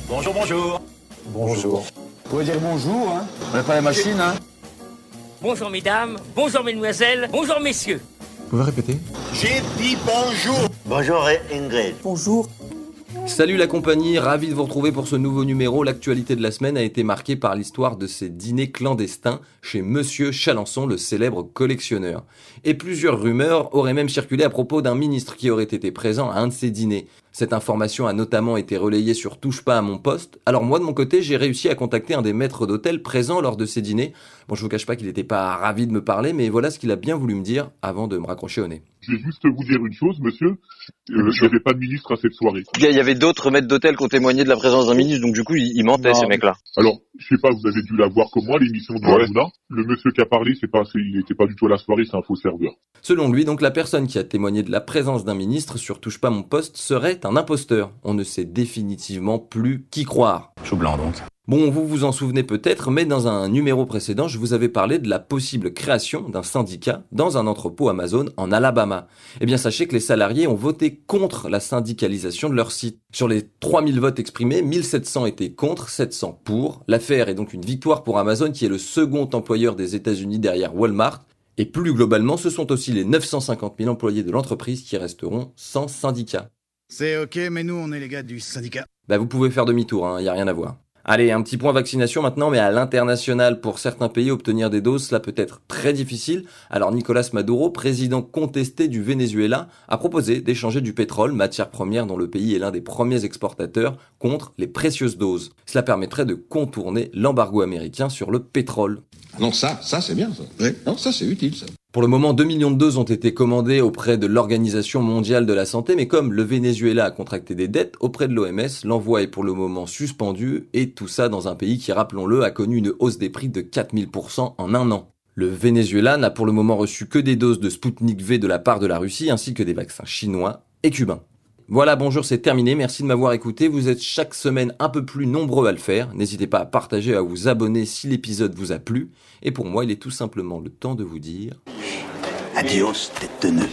Bonjour, bonjour. Bonjour. Vous pouvez dire bonjour, hein. On n'a pas la machine, hein. Bonjour mesdames, bonjour mesdemoiselles, bonjour messieurs. Vous pouvez répéter? J'ai dit bonjour. Bonjour Ingrid. Bonjour. Salut la compagnie, ravi de vous retrouver pour ce nouveau numéro. L'actualité de la semaine a été marquée par l'histoire de ces dîners clandestins chez Monsieur Chalençon, le célèbre collectionneur. Et plusieurs rumeurs auraient même circulé à propos d'un ministre qui aurait été présent à un de ces dîners. Cette information a notamment été relayée sur Touche pas à mon poste. Alors moi de mon côté, j'ai réussi à contacter un des maîtres d'hôtel présents lors de ces dîners. Bon, je vous cache pas qu'il n'était pas ravi de me parler, mais voilà ce qu'il a bien voulu me dire avant de me raccrocher au nez. Je vais juste vous dire une chose, monsieur. Il n'y avait pas de ministre à cette soirée. Il y avait d'autres maîtres d'hôtel qui ont témoigné de la présence d'un ministre, donc du coup, ils mentaient, ces mecs-là. Alors, je sais pas, vous avez dû la voir comme moi, l'émission de Hanouna. Le monsieur qui a parlé, il n'était pas du tout à la soirée, c'est un faux serveur. Selon lui, donc, la personne qui a témoigné de la présence d'un ministre sur Touche pas mon poste serait un imposteur. On ne sait définitivement plus qui croire. Chou blanc donc. Bon, vous vous en souvenez peut-être, mais dans un numéro précédent, je vous avais parlé de la possible création d'un syndicat dans un entrepôt Amazon en Alabama. Eh bien, sachez que les salariés ont voté contre la syndicalisation de leur site. Sur les 3000 votes exprimés, 1700 étaient contre, 700 pour. L'affaire est donc une victoire pour Amazon, qui est le second employeur des États-Unis derrière Walmart. Et plus globalement, ce sont aussi les 950 000 employés de l'entreprise qui resteront sans syndicat. C'est ok, mais nous, on est les gars du syndicat. Bah, vous pouvez faire demi-tour, hein, y a rien à voir. Allez, un petit point vaccination maintenant, mais à l'international, pour certains pays, obtenir des doses, cela peut être très difficile. Alors Nicolas Maduro, président contesté du Venezuela, a proposé d'échanger du pétrole, matière première dont le pays est l'un des premiers exportateurs, contre les précieuses doses. Cela permettrait de contourner l'embargo américain sur le pétrole. Non, ça c'est bien, ça. Ouais. Non, ça c'est utile, ça. Pour le moment, 2 millions de doses ont été commandées auprès de l'Organisation mondiale de la santé, mais comme le Venezuela a contracté des dettes auprès de l'OMS, l'envoi est pour le moment suspendu, et tout ça dans un pays qui, rappelons-le, a connu une hausse des prix de 4000% en un an. Le Venezuela n'a pour le moment reçu que des doses de Sputnik V de la part de la Russie, ainsi que des vaccins chinois et cubains. Voilà, bonjour, c'est terminé, merci de m'avoir écouté, vous êtes chaque semaine un peu plus nombreux à le faire, n'hésitez pas à partager, à vous abonner si l'épisode vous a plu, et pour moi il est tout simplement le temps de vous dire... Adios, tête de nœud.